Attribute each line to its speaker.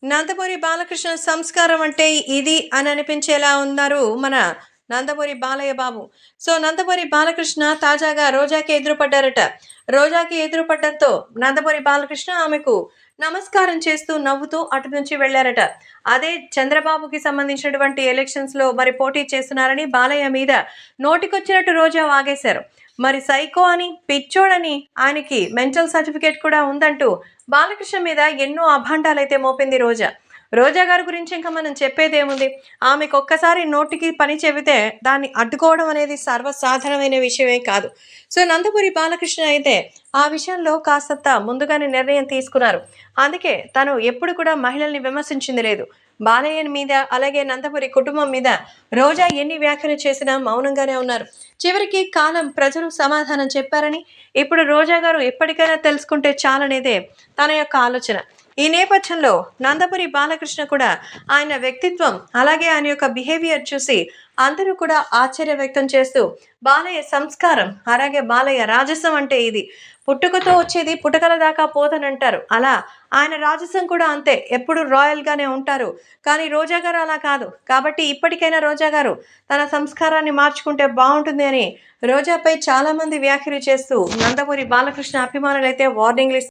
Speaker 1: నందమూరి బాలకృష్ణ సంస్కారం అంటే ఇది అని అనిపించేలా ఉన్నారు మన నందమూరి బాలయ్య బాబు. సో, నందమూరి బాలకృష్ణ తాజాగా రోజాకి ఎదురుపడ్డారట. రోజాకి ఎదురుపడడంతో నందమూరి బాలకృష్ణ ఆమెకు నమస్కారం చేస్తూ నవ్వుతూ అటు నుంచి వెళ్లారట. అదే చంద్రబాబుకి సంబంధించినటువంటి ఎలక్షన్స్‌లో మరి పోటీ చేస్తున్నారని బాలయ్య మీద నోటికొచ్చినట్టు రోజా వాగేశారు. మరి సైకో అని, పిచ్చోడని, ఆయనకి మెంటల్ సర్టిఫికేట్ కూడా ఉందంటూ బాలకృష్ణ మీద ఎన్నో అభాండాలైతే మోపింది రోజా. రోజా గారి గురించి ఇంకా మనం చెప్పేదేముంది? ఆమెకు ఒక్కసారి నోటికి పని చెబితే దాన్ని అడ్డుకోవడం అనేది సర్వసాధారణమైన విషయమే కాదు. సో, నందమూరి బాలకృష్ణ అయితే ఆ విషయంలో కాస్తంత ముందుగానే నిర్ణయం తీసుకున్నారు. అందుకే తను ఎప్పుడు కూడా మహిళల్ని విమర్శించింది లేదు. బాలయ్య మీద అలాగే నందమూరి కుటుంబం మీద రోజా ఎన్ని వ్యాఖ్యలు చేసినా మౌనంగానే ఉన్నారు. చివరికి కాలం ప్రజలు సమాధానం చెప్పారని, ఇప్పుడు రోజా గారు ఎప్పటికైనా తెలుసుకుంటే చాలనేదే తన యొక్క ఆలోచన. ఈ నేపథ్యంలో నందమూరి బాలకృష్ణ కూడా ఆయన వ్యక్తిత్వం అలాగే ఆయన యొక్క బిహేవియర్ చూసి అందరూ కూడా ఆశ్చర్య వ్యక్తం చేస్తూ బాలయ్య సంస్కారం అలాగే బాలయ్య రాజసం అంటే ఇది పుట్టుకతో వచ్చేది పుటకల దాకా పోదనంటారు. అలా ఆయన రాజసం కూడా అంతే, ఎప్పుడు రాయల్గానే ఉంటారు. కానీ రోజా గారు అలా కాదు. కాబట్టి ఇప్పటికైనా రోజా గారు తన సంస్కారాన్ని మార్చుకుంటే బాగుంటుంది అని రోజాపై చాలా మంది వ్యాఖ్యలు చేస్తూ నందమూరి బాలకృష్ణ అభిమానులైతే వార్నింగ్లు